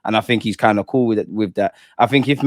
and I think he's kind of cool with that. I think if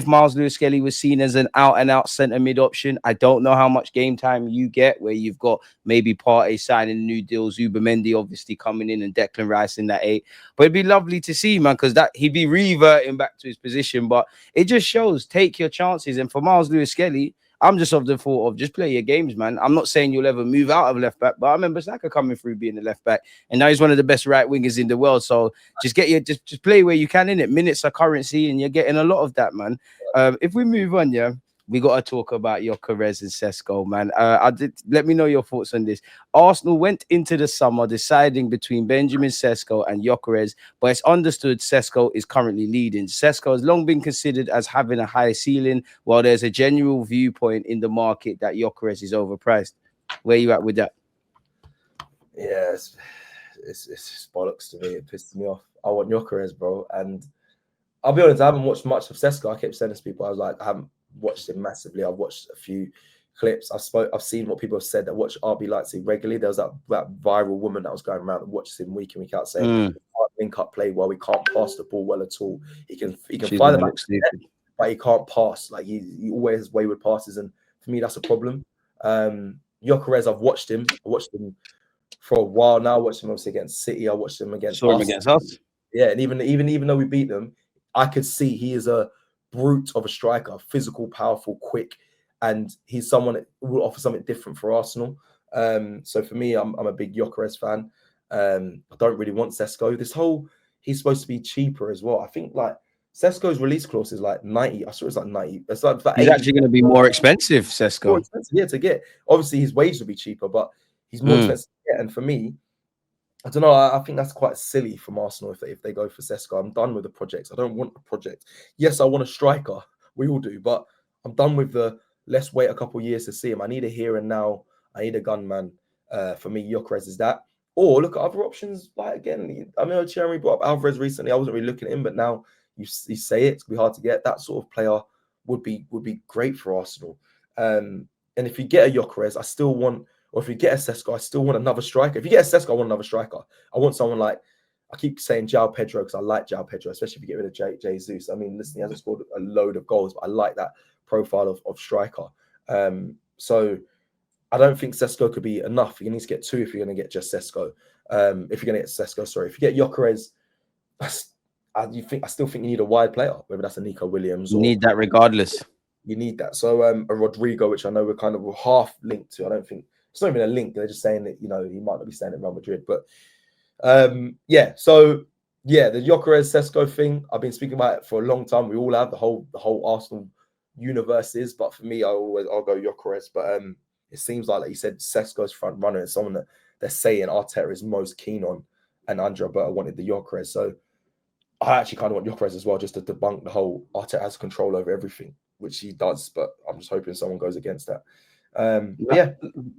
Miles Lewis-Skelly was seen as an out-and-out centre mid option, I don't know how much game time you get where you've got maybe Partey signing new deals, Zubimendi obviously coming in, and Declan Rice in that 8. But it'd be lovely to see, man, because that he'd be reverting back to his position. But it just shows, take your chances. And for Miles Lewis-Skelly, I'm just of the thought of just play your games, man. I'm not saying you'll ever move out of left back, but I remember Saka coming through being the left back, and now he's one of the best right wingers in the world. So just just play where you can in it. Minutes are currency, and you're getting a lot of that, man. If we move on, yeah, we got to talk about Gyökeres and Sesko, man. Let me know your thoughts on this. Arsenal went into the summer deciding between Benjamin Šeško and Gyökeres, but it's understood Sesko is currently leading. Sesko has long been considered as having a high ceiling, while there's a general viewpoint in the market that Gyökeres is overpriced. Where you at with that? Yeah, it's bollocks to me. It pisses me off. I want Gyökeres, bro. And I'll be honest, I haven't watched much of Sesko. I kept saying this to people. I was like, I haven't watched him massively. I've watched a few clips. I've seen what people have said that watch RB Leipzig regularly. There was that viral woman that was going around that watches him week in, week out, saying we can't link up play well, we can't pass the ball well at all. He can fly the back, but he can't pass. Like he always has wayward passes, and for me that's a problem. Gyökeres, I've watched him for a while now. I watched him obviously against City. I watched him against us. Yeah, and even though we beat them, I could see he is a brute of a striker, physical, powerful, quick, and he's someone that will offer something different for Arsenal. So for me, I'm a big Gyökeres fan. I don't really want Sesko. He's supposed to be cheaper as well. I think like Sesko's release clause is like 90. I saw it's like 90. It's like he's actually going to be more expensive, Sesko. More expensive, yeah, to get. Obviously, his wage will be cheaper, but he's more expensive to get. And for me, I don't know. I think that's quite silly from Arsenal if they go for Sesko. I'm done with the projects. I don't want a project. Yes, I want a striker. We all do, but I'm done with the let's wait a couple of years to see him. I need a here and now. I need a gunman. For me, Gyökeres is that. Or look at other options. Like again, I mean, Thierry brought up Alvarez recently. I wasn't really looking at him, but now you say it's gonna be hard to get. That sort of player would be great for Arsenal. And if you get a Gyökeres, I still want. Or if you get a Sesko, I still want another striker. If you get a Sesko, I want another striker. I want someone like, I keep saying João Pedro because I like João Pedro, especially if you get rid of Jesus. I mean, listen, he hasn't scored a load of goals, but I like that profile of striker. So I don't think Sesko could be enough. You need to get 2 if you're going to get just Sesko. If you're going to get Sesko, sorry. If you get Gyökeres, I still think you need a wide player, whether that's a Nico Williams. You need that regardless. You need that. So a Rodrigo, which I know we're kind of half linked to. I don't think it's not even a link. They're just saying that, you know, he might not be staying at Real Madrid. But yeah, so yeah, the Gyökeres Sesko thing, I've been speaking about it for a long time. We all have the whole Arsenal universe is, but for me, I'll go Gyökeres. But it seems like you said, Sesko's front runner is someone that they're saying Arteta is most keen on, and Andre Alberto wanted the Gyökeres. So I actually kind of want Gyökeres as well, just to debunk the whole Arteta has control over everything, which he does. But I'm just hoping someone goes against that. Yeah.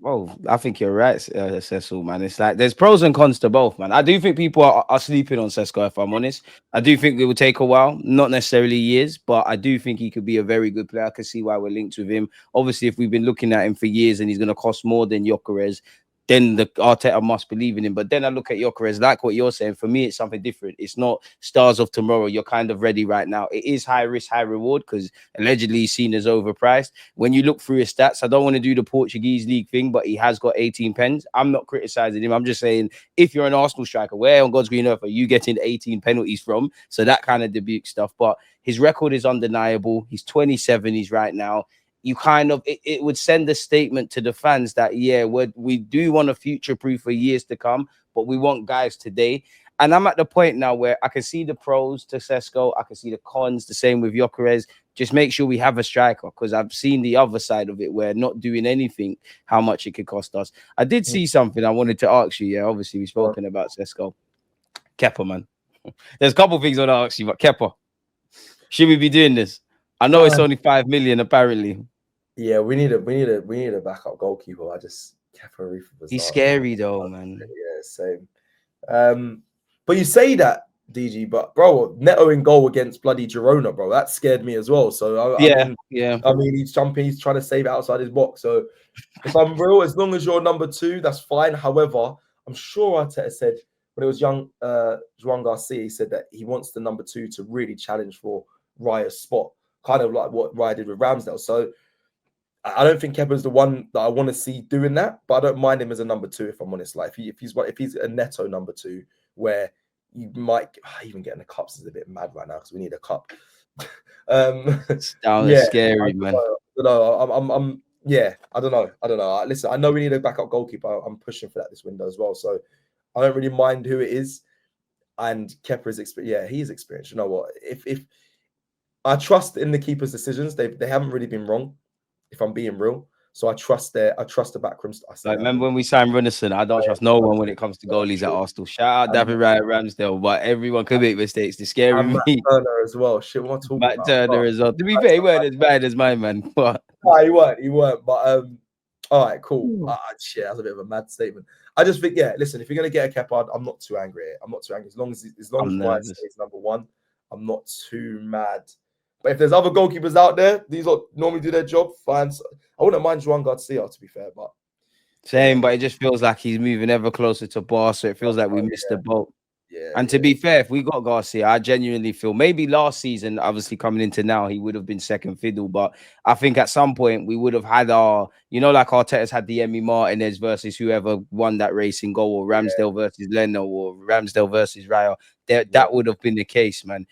Well, I think you're right, Cecil, man. It's like there's pros and cons to both, man. I do think people are sleeping on Sesko, if I'm honest. I do think it will take a while, not necessarily years, but I do think he could be a very good player. I can see why we're linked with him. Obviously, if we've been looking at him for years and he's going to cost more than Gyökeres, then the Arteta must believe in him. But then I look at Gyökeres, like what you're saying. For me, it's something different. It's not stars of tomorrow. You're kind of ready right now. It is high risk, high reward because allegedly he's seen as overpriced. When you look through his stats, I don't want to do the Portuguese league thing, but he has got 18 pens. I'm not criticizing him. I'm just saying, if you're an Arsenal striker, where on God's green earth are you getting 18 penalties from? So that kind of debut stuff. But his record is undeniable. He's 27. He's right now. You kind of, it would send a statement to the fans that, yeah, we do want a future proof for years to come, but we want guys today. And I'm at the point now where I can see the pros to Sesko. I can see the cons, the same with Gyökeres. Just make sure we have a striker, because I've seen the other side of it where not doing anything, how much it could cost us. I did see something I wanted to ask you. Yeah, obviously we've spoken about Sesko. Kepa, man. There's a couple of things I want to ask you, but Kepa, should we be doing this? I know it's only 5 million apparently. Yeah, we need a backup goalkeeper. Kepa Arrizabalaga. He's scary though, man. Yeah, same. But you say that, DG, but bro, Neto in goal against bloody Girona, bro, that scared me as well. So I mean, he's jumping, he's trying to save it outside his box. So if I'm real, as long as you're number 2, that's fine. However, I'm sure Arteta said when it was young Juan Garcia, he said that he wants the number 2 to really challenge for Raya's spot, kind of like what Raya did with Ramsdale. So I don't think Kepa's the one that I want to see doing that, but I don't mind him as a number 2 if I'm honest. Like if he's a Neto number 2, where you might even getting the cups is a bit mad right now because we need a cup. It's down, Yeah, it's scary, man. I don't know. Yeah, I don't know. Listen, I know we need a backup goalkeeper. I'm pushing for that this window as well. So I don't really mind who it is. And Kepa is experienced. Yeah, he is experienced. You know what? If I trust in the keeper's decisions, they haven't really been wrong, if I'm being real. So I trust the Backroom. Like, remember when we signed Runnison? I don't trust no one when it comes to goalies at Arsenal. Shout out David Ryan Ramsdale, but everyone can make mistakes. They're scary Matt me. Turner as well. Shit, what am I talking Matt about? Turner as well. To be fair, he weren't as bad as my man, but No, he weren't. But all right, cool. Shit, that's a bit of a mad statement. I just think, yeah, listen, if you're gonna get a Kepa, I'm not too angry. I'm not too angry. As long as Ryan stays number 1, I'm not too mad. But if there's other goalkeepers out there, these are normally do their job, fine. So I wouldn't mind Juan Garcia, to be fair, but same, but it just feels like he's moving ever closer to Bar, so it feels like we missed the boat. Yeah. And to be fair, if we got Garcia, I genuinely feel maybe last season, obviously coming into now, he would have been second fiddle. But I think at some point we would have had our, like Arteta's had the Emi Martinez versus whoever won that race in goal, or Ramsdale versus Leno, or Ramsdale versus Raya. That would have been the case, man.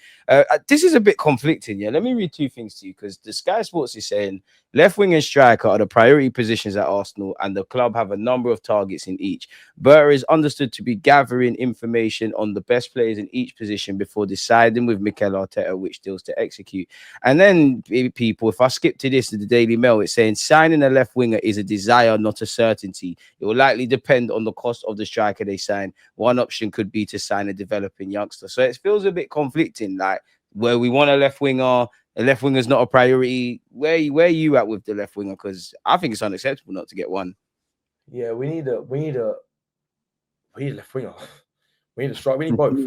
This is a bit conflicting. Yeah, let me read 2 things to you, because the Sky Sports is saying left wing and striker are the priority positions at Arsenal, and the club have a number of targets in each. Berta is understood to be gathering information on the best players in each position before deciding with Mikel Arteta which deals to execute. And then, people, if I skip to this, to the Daily Mail, it's saying signing a left winger is a desire, not a certainty. It will likely depend on the cost of the striker they sign. One option could be to sign a developing youngster. So it feels a bit conflicting, like where we want a left winger is not a priority. Where are you at with the left winger? Because I think it's unacceptable not to get one. Yeah, we need a left winger. We need a strike. We need both.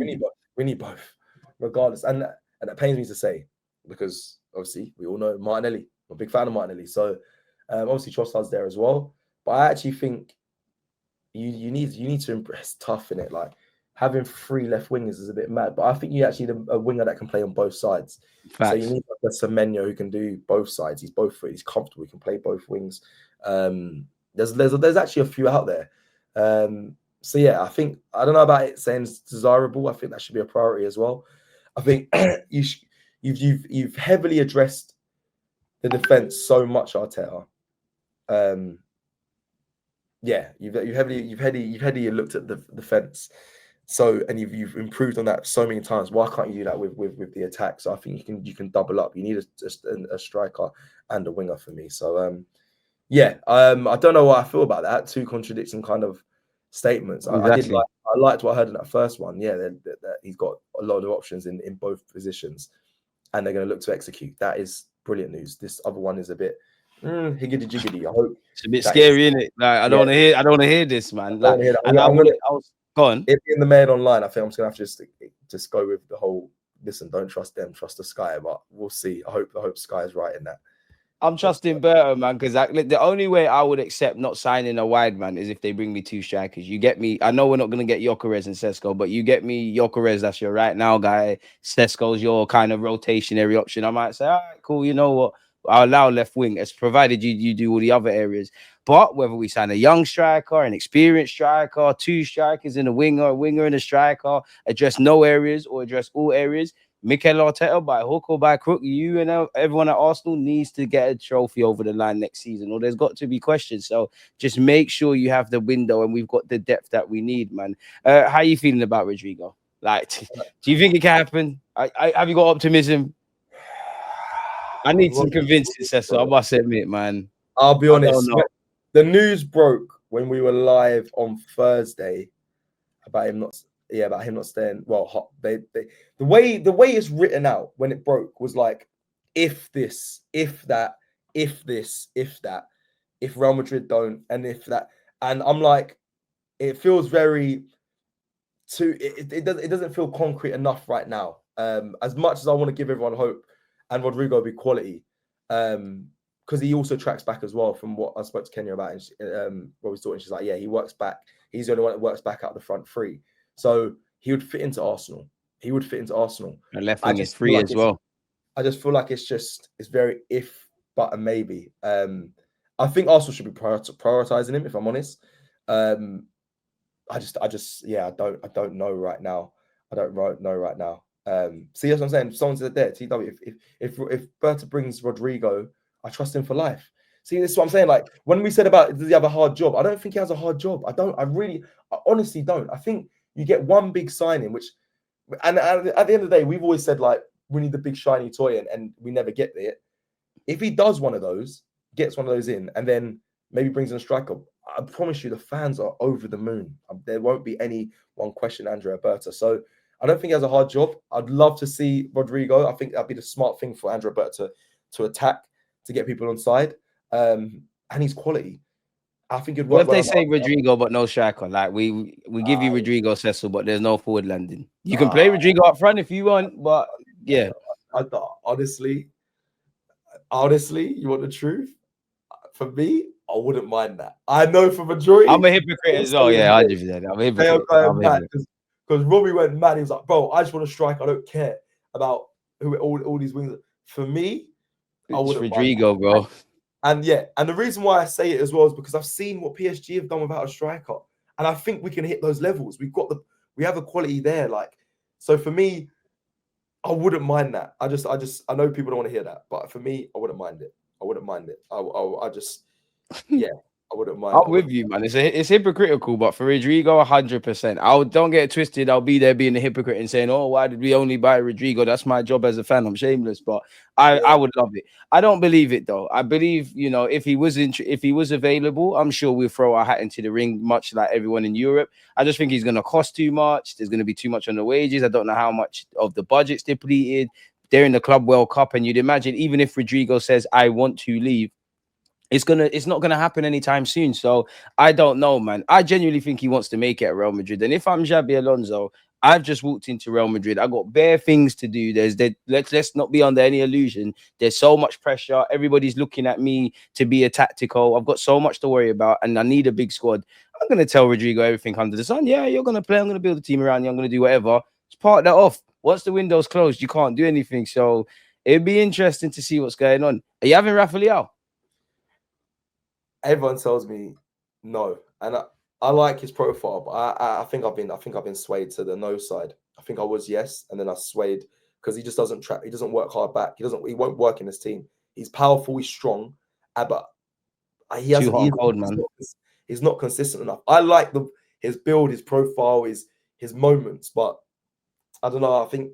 We need both, regardless. And that pains me to say, because obviously we all know Martinelli. I'm a big fan of Martinelli. So obviously Trossard's there as well. But I actually think you need to impress tough in it. Like having 3 left wingers is a bit mad. But I think you actually need a winger that can play on both sides. Facts. So you need like a Semenyo who can do both sides. He's comfortable. He can play both wings. There's actually a few out there. So yeah, I don't know about it saying it's desirable. I think that should be a priority as well. I think you've heavily addressed the defense so much, Arteta. Yeah, you've heavily looked at the defense. So and you've improved on that so many times. Why can't you do that with the attack? So I think you can double up. You need a striker and a winger for me. So yeah, I don't know what I feel about that. 2 contradicting kind of statements. Exactly. I liked what I heard in that first one. Yeah, that he's got a lot of options in both positions, and they're going to look to execute. That is brilliant news. This other one is a bit higgity jiggity. I hope it's a bit scary, isn't it? Like I don't want to hear this, man. Like, go on. If in the mail online, I think I'm just gonna have to just go with the whole. Listen, don't trust them, trust the Sky. But we'll see. I hope Sky is right in that. I'm trusting Berta, man, because the only way I would accept not signing a wide man is if they bring me 2 strikers. You get me? I know we're not going to get Gyökeres and Sesko, but you get me Gyökeres, that's your right now guy. Sesko's your kind of rotationary option. I might say, all right, cool, you know what? I'll allow left wing, as provided you do all the other areas. But whether we sign a young striker, an experienced striker, 2 strikers and a winger and a striker, address no areas or address all areas, Mikel Arteta, by hook or by crook, you and everyone at Arsenal needs to get a trophy over the line next season, or there's got to be questions. So just make sure you have the window and we've got the depth that we need, man. How are you feeling about Rodrigo? Like, do you think it can happen? Have you got optimism? I need some convincing, Cecil. I must admit, man. I'll be honest. The news broke when we were live on Thursday about him not staying. Well, the way it's written out when it broke was like, if this, if that, if Real Madrid don't, and if that, and I'm like, it feels very it doesn't feel concrete enough right now. As much as I want to give everyone hope and Rodrigo be quality, because he also tracks back as well from what I spoke to Kenya about, what we thought, and she's like, yeah, he works back. He's the only one that works back out the front 3. So he would fit into Arsenal. He would fit into Arsenal. The left I wing is just feel free like as well. I just feel like it's very if, but, and maybe. I think Arsenal should be prioritizing him, if I'm honest. I don't know right now. I don't know right now. See, that's what I'm saying. Someone said there, TW. If Berta brings Rodrigo, I trust him for life. See, this is what I'm saying. Like when we said about does he have a hard job, I don't think he has a hard job. I honestly don't. I think you get one big signing, which, and at the end of the day, we've always said like we need the big shiny toy, and we never get it. If he does one of those, gets one of those in, and then maybe brings in a striker, I promise you the fans are over the moon. There won't be any one question Andrea Berta. So I don't think he has a hard job. I'd love to see Rodrigo. I think that'd be the smart thing for Andrea Berta to attack, to get people on side. And he's quality. I think it'd work. What if they say Rodrigo but no striker? Like we give you Rodrigo, Cecil, but there's no forward landing. You can play Rodrigo up front if you want, but yeah. Honestly, you want the truth? For me, I wouldn't mind that. I know for majority, I'm a hypocrite as well. Yeah, 100%. I'm a hypocrite. Because Robbie went mad. He was like, "Bro, I just want to strike. I don't care about who all these wings." For me, I wouldn't Rodrigo, bro. And yeah, and the reason why I say it as well is because I've seen what PSG have done without a striker, and I think we can hit those levels. We have a quality there. Like, so for me, I wouldn't mind that. I know people don't want to hear that, but for me, I wouldn't mind it. I wouldn't mind it. I just, yeah, I wouldn't mind. I'm with you, man. It's hypocritical, but for Rodrigo, 100%. Don't get it twisted. I'll be there being a hypocrite and saying, "Oh, why did we only buy Rodrigo?" That's my job as a fan. I'm shameless, but I would love it. I don't believe it though. I believe if he was available, I'm sure we'll throw our hat into the ring, much like everyone in Europe. I just think he's going to cost too much. There's going to be too much on the wages. I don't know how much of the budget's depleted. They're in the Club World Cup, and you'd imagine even if Rodrigo says, "I want to leave," it's not gonna happen anytime soon. So I don't know, man. I genuinely think he wants to make it at Real Madrid. And if I'm Xabi Alonso, I've just walked into Real Madrid. I got bare things to do. Let's not be under any illusion. There's so much pressure. Everybody's looking at me to be a tactical. I've got so much to worry about, and I need a big squad. I'm gonna tell Rodrigo everything under the sun. Yeah, you're gonna play. I'm gonna build a team around you. I'm gonna do whatever. Just part that off. Once the window's closed, you can't do anything. So it'd be interesting to see what's going on. Are you having Rafa Leao? Everyone tells me no, and I like his profile, but I think I've been swayed to the no side. I think I was yes, and then I swayed because he just doesn't track. He doesn't work hard back. He won't work in his team. He's powerful. He's strong, but he's not consistent enough. I like his build, his profile, his moments, but I don't know. I think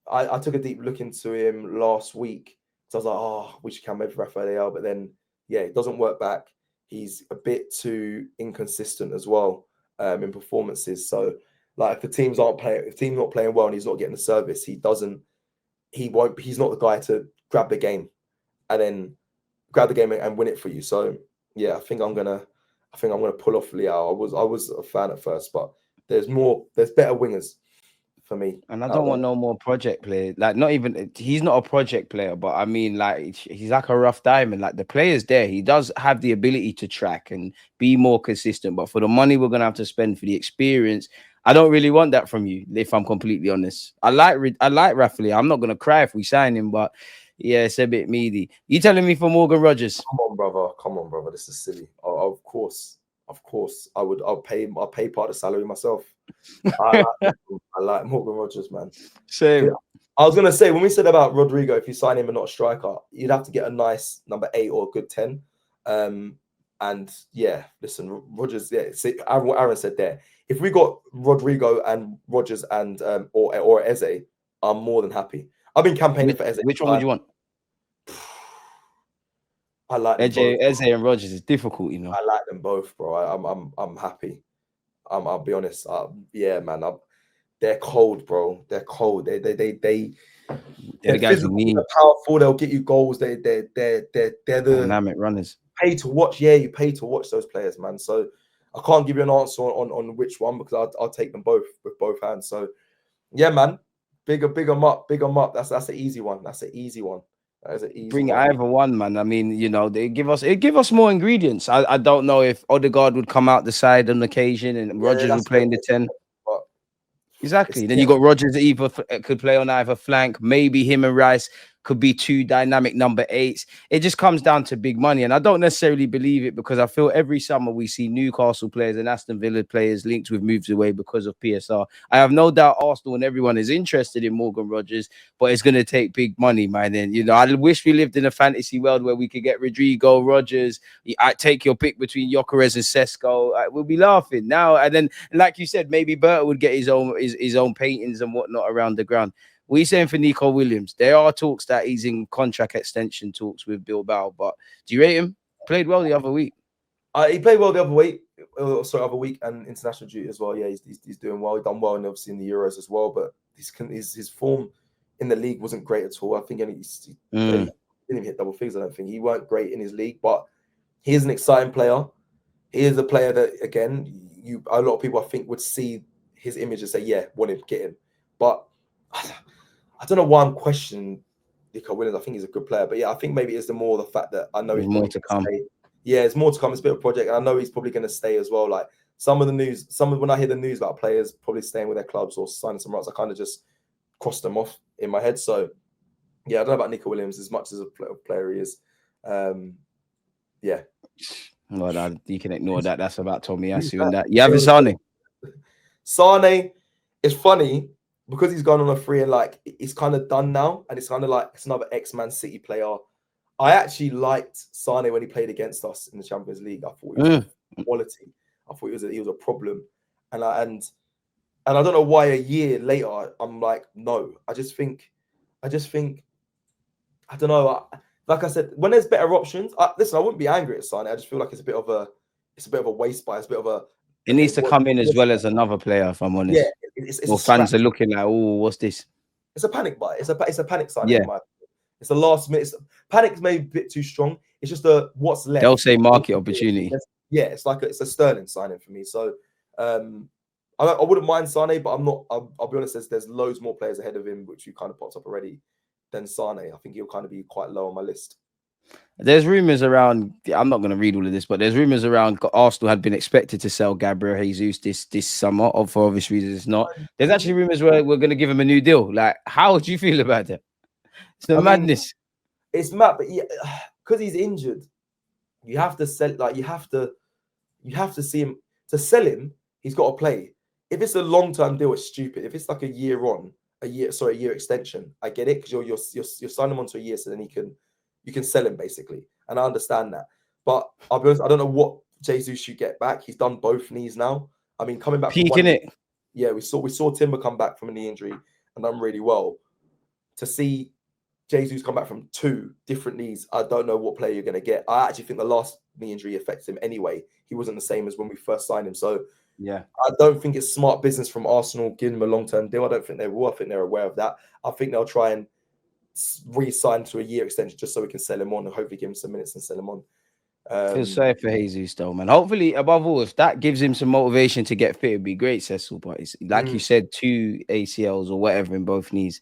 I took a deep look into him last week. So I was like, oh, we should come with Rafael, but then it doesn't work back. He's a bit too inconsistent as well in performances. So, like, if the team's not playing well and he's not getting the service, he's not the guy to grab the game and win it for you. So, yeah, I think I'm gonna pull off Leao. I was a fan at first, but there's better wingers for me. And I don't want no more project player. Like, he's not a project player, but I mean, like, he's like a rough diamond. Like, the player's there. He does have the ability to track and be more consistent. But for the money we're going to have to spend for the experience, I don't really want that from you, if I'm completely honest. I like Rafa. I'm not going to cry if we sign him, but yeah, it's a bit meaty. You telling me for Morgan Rogers? Come on, brother. This is silly. Of course. I'll pay part of the salary myself. I like Morgan Rogers, man. Same. Yeah. I was gonna say when we said about Rodrigo, if you sign him and not a striker, you'd have to get a nice number 8 or a good 10. And yeah, listen, Rogers. Yeah, Aaron said there. If we got Rodrigo and Rogers and or Eze, I'm more than happy. I've been campaigning for Eze. Which one would you want? I like Eze and Rogers is difficult, you know. I like them both, bro. I'm happy. I'll be honest. Yeah, man. They're cold, bro. They're cold. They're the guys who need. They're powerful. They'll get you goals. They're the dynamic runners. Pay to watch. Yeah, you pay to watch those players, man. So I can't give you an answer on which one because I'll take them both with both hands. So yeah, man. Big 'em up. That's an easy one. That's an easy one. Bring either one, man. I mean, they give us more ingredients. I don't know if Odegaard would come out the side on occasion and Rogers would play in the 10. Exactly. Then you got Rodgers that either could play on either flank. Maybe him and Rice could be two dynamic number 8s. It just comes down to big money. And I don't necessarily believe it because I feel every summer we see Newcastle players and Aston Villa players linked with moves away because of PSR. I have no doubt Arsenal and everyone is interested in Morgan Rodgers, but it's going to take big money, man. And, you know, I wish we lived in a fantasy world where we could get Rodrigo, Rodgers. I take your pick between Gyökeres and Sesko. We'll be laughing now. And then, like you said, maybe Berta would get his own paintings and whatnot around the ground. What are you saying for Nico Williams? There are talks that he's in contract extension talks with Bilbao, but do you rate him? Played well the other week. He played well the other week. Other week and international duty as well. Yeah, he's doing well. He done well, and obviously in the Euros as well. But his form in the league wasn't great at all. I think he didn't even hit double figures. I don't think he weren't great in his league, but he is an exciting player. He is a player that again, a lot of people I think would see his image and say, yeah, want him, get him. But I don't know why I'm questioning Nico Williams. I think he's a good player, but yeah, I think maybe it's the fact that I know there's more to come. Yeah, it's more to come. It's a bit of a project, and I know he's probably going to stay as well. Like some of the news, when I hear the news about players probably staying with their clubs or signing somewhere else, I kind of just cross them off in my head. So yeah, I don't know about Nico Williams as much as a player he is. Yeah. Well, you can ignore that. That's about Tomiyasu and that. You have Sane. Sane is funny because he's gone on a free and like it's kind of done now, and it's kind of like it's another ex-Man City player. I actually liked Sane when he played against us in the Champions League. I thought he was quality. I thought he was a problem, and I don't know why a year later I'm like no. I just think I don't know. Like I said, when there's better options, listen, I wouldn't be angry at Sane. I just feel like it's a bit of a waste buy. It's a bit of a. It needs to come in as well as another player, if I'm honest. Yeah, it's fans are looking like, oh, what's this? It's a panic buy. It's a panic sign. Yeah. It's a last minute. Panic's maybe a bit too strong. It's just what's left. They'll say market opportunity. Yeah, it's a Sterling signing for me. So I wouldn't mind Sane, but I'm not. I'll be honest. There's loads more players ahead of him, which you kind of popped up already. Than Sane. I think he'll kind of be quite low on my list. There's rumors around. I'm not going to read all of this, but there's rumors around Arsenal had been expected to sell Gabriel Jesus this summer. For obvious reasons, it's not. There's actually rumors where we're going to give him a new deal. Like, how do you feel about that? It's the madness. It's mad, but yeah, because he's injured, you have to sell. Like, you have to see him to sell him. He's got to play. If it's a long-term deal, it's stupid. If it's like a year extension, I get it because you're signing him onto a year, so then you can sell him basically, and I understand that. But I'll be honest, I don't know what Jesus should get back. He's done both knees now. I mean, coming back peaking it. Yeah, we saw Timber come back from a knee injury and done really well. To see Jesus come back from 2 different knees, I don't know what player you're going to get. I actually think the last knee injury affects him anyway. He wasn't the same as when we first signed him. So yeah, I don't think it's smart business from Arsenal giving him a long-term deal. I don't think they will. I think they're aware of that. I think they'll try and re-sign to a year extension just so we can sell him on and hopefully give him some minutes and sell him on. Feel sorry for Jesus though, man. Hopefully, above all, if that gives him some motivation to get fit, it'd be great, Cecil. But it's like you said, 2 ACLs or whatever in both knees.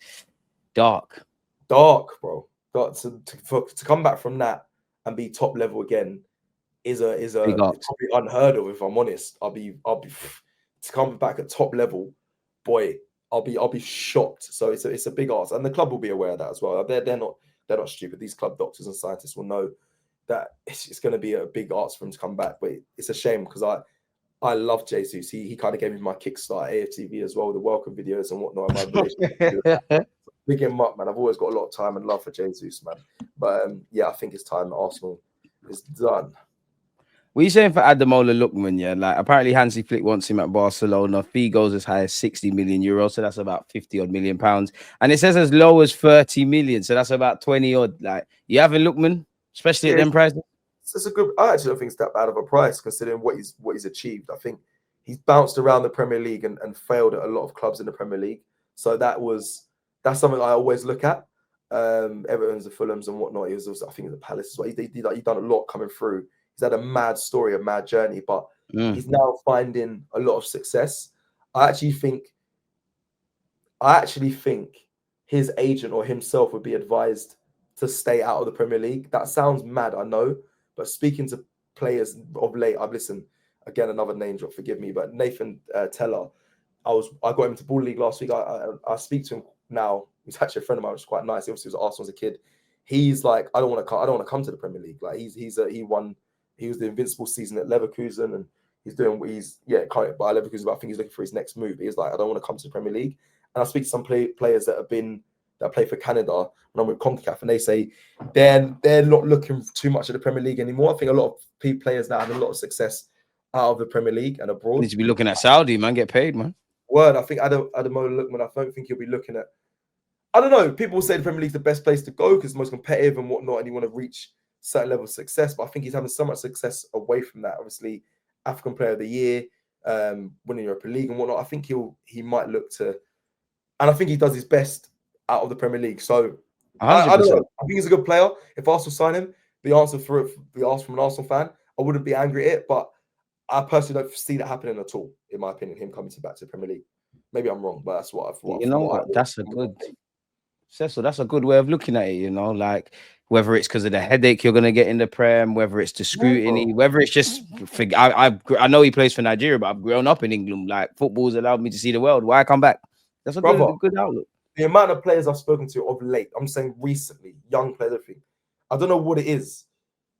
Dark, bro. To come back from that and be top level again is probably unheard of. If I'm honest, I'll be to come back at top level, boy. I'll be shocked. So it's a big ask, and the club will be aware of that as well. They're not stupid. These club doctors and scientists will know that it's going to be a big ask for him to come back. But it's a shame because I love Jesus. He kind of gave me my kickstart AFTV as well, the welcome videos and whatnot. Big him up, man. I've always got a lot of time and love for Jesus, man. But yeah, I think it's time Arsenal is done. What are you saying for Ademola Lookman? Yeah, like apparently Hansi Flick wants him at Barcelona. Fee goes as high as 60 million euros, so that's about 50 odd million pounds. And it says as low as 30 million, so that's about 20 odd. Like, you having Lookman, especially at them prices? It's a good. I actually don't think it's that bad of a price considering what he's achieved. I think he's bounced around the Premier League and failed at a lot of clubs in the Premier League. So that's something I always look at. Everton's, the Fulhams, and whatnot. He was also, I think, the Palace as well. He's done a lot coming through. He's had a mad story, a mad journey, but he's now finding a lot of success. I actually think his agent or himself would be advised to stay out of the Premier League. That sounds mad, I know, but speaking to players of late, I've listened, again, another name drop, forgive me, but Nathan Teller, I got him to Ball League last week. I speak to him now. He's actually a friend of mine, which is quite nice. He obviously was at Arsenal as a kid. He's like, I don't want to come to the Premier League. Like he was the invincible season at Leverkusen, and he's doing what he's currently by Leverkusen, but I think he's looking for his next move. He's like, I don't want to come to the Premier League. And I speak to some players that play for Canada when I'm with CONCACAF, and they say they're not looking too much at the Premier League anymore. I think a lot of players now have a lot of success out of the Premier League and abroad. Need to be looking at Saudi, man. Get paid, man. Word, I think Ademola Lookman, I don't think he'll be looking at. I don't know. People say the Premier League's the best place to go because it's most competitive and whatnot, and you want to reach certain level of success. But I think he's having so much success away from that. Obviously, African Player of the Year, winning Europa League and whatnot. I think he might look to, and I think he does his best out of the Premier League. So I don't know. I think he's a good player. If Arsenal sign him, the answer from an Arsenal fan, I wouldn't be angry at it, but I personally don't see that happening at all, in my opinion, him coming back to the Premier League. Maybe I'm wrong, but that's what I thought. You know what? That's a good, Cecil, that's a good way of looking at it, you know, like whether it's because of the headache you're going to get in the Prem, whether it's the scrutiny, whether it's just, I know he plays for Nigeria, but I've grown up in England. Like, football's allowed me to see the world. Why come back? That's a good outlook. The amount of players I've spoken to of late, I'm saying recently, young players, everything, I don't know what it is.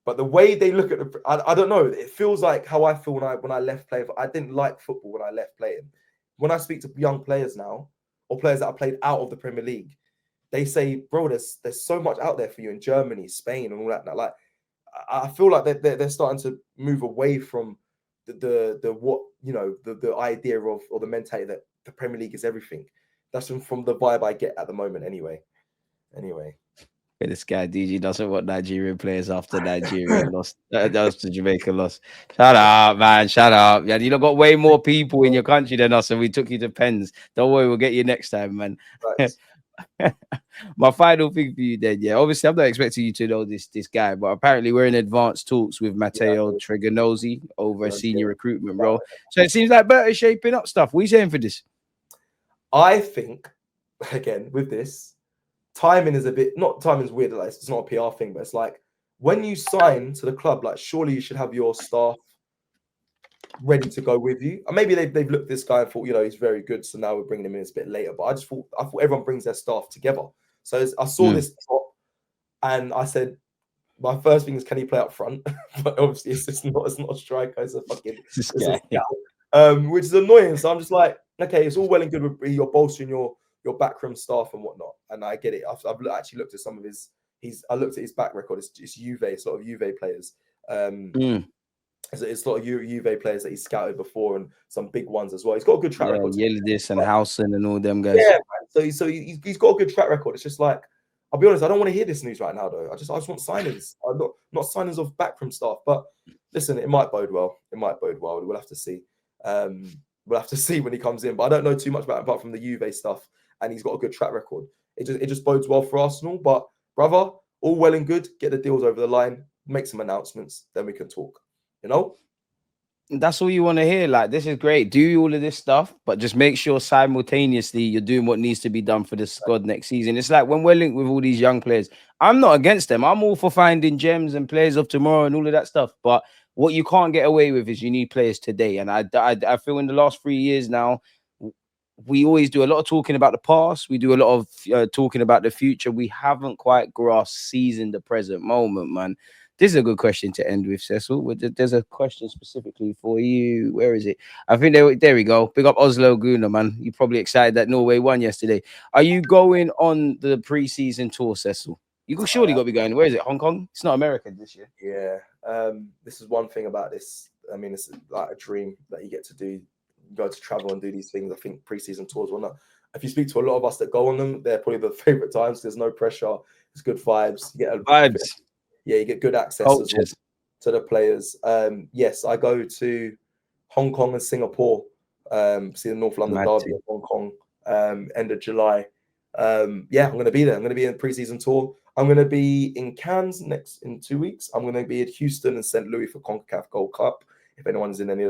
But the way they look at I don't know. It feels like how I feel when I left playing. I didn't like football when I left playing. When I speak to young players now, or players that I played out of the Premier League, they say, "Bro, there's so much out there for you in Germany, Spain, and all that." Now, like, I feel like they're starting to move away from the idea of or the mentality that the Premier League is everything. That's from the vibe I get at the moment. Anyway. This guy DG doesn't want Nigerian players after Nigeria lost. After Jamaica lost. Shut up, man. Shut up. Yeah, you got way more people in your country than us, and we took you to pens. Don't worry, we'll get you next time, man. Right. My final thing for you then, obviously I'm not expecting you to know this guy, but apparently we're in advanced talks with Matteo Tregonozzi over senior recruitment role. So it seems like Berta's shaping up stuff. What are you saying for this? I think, again, with this, timing is timing's weird. Like, it's not a PR thing, but it's like when you sign to the club, like surely you should have your staff ready to go with you. And maybe they've looked at this guy and thought, he's very good, so now we're bringing him in a bit later. But I thought everyone brings their staff together. So I saw this top, and I said, my first thing is, can he play up front? But obviously it's not a striker, it's a fucking which is annoying. So I'm just like, okay, it's all well and good with you're bolstering your backroom staff and whatnot, and I get it. I've actually looked at some of I looked at his back record. It's Juve, it's a lot of Juve players. It's a lot of Juve players that he's scouted before, and some big ones as well. He's got a good track record. Deluded and Housen and all them guys. Yeah, man. So he's got a good track record. It's just like, I'll be honest, I don't want to hear this news right now, though. I just want signings. Not signings of backroom staff. But listen, it might bode well. We'll have to see. We'll have to see when he comes in. But I don't know too much about him apart from the Juve stuff. And he's got a good track record. It just bodes well for Arsenal. But brother, all well and good. Get the deals over the line. Make some announcements. Then we can talk. That's all you want to hear. Like, this is great. Do all of this stuff, but just make sure simultaneously you're doing what needs to be done for the squad next season. It's like when we're linked with all these young players, I'm not against them. I'm all for finding gems and players of tomorrow and all of that stuff. But what you can't get away with is you need players today. And I feel in the last 3 years now, we always do a lot of talking about the past. We do a lot of talking about the future. We haven't quite seasoned the present moment, man. This is a good question to end with, Cecil. There's a question specifically for you. Where is it? I think there we go. Big up Oslo Gooner, man. You're probably excited that Norway won yesterday. Are you going on the pre-season tour, Cecil? You surely got to be going. Where is it? Hong Kong? It's not America this year. Yeah. This is one thing about this. I mean, it's like a dream that you get to do. You go to travel and do these things. I think pre-season tours will not. If you speak to a lot of us that go on them, they're probably the favorite times. There's no pressure. It's good vibes. You get vibes. Yeah, you get good access as well to the players. Yes, I go to Hong Kong and Singapore. See the North London Derby in Hong Kong end of July. Yeah, I'm going to be there. I'm going to be in the preseason tour. I'm going to be in Cannes in 2 weeks. I'm going to be at Houston and St. Louis for CONCACAF Gold Cup. If anyone's in any of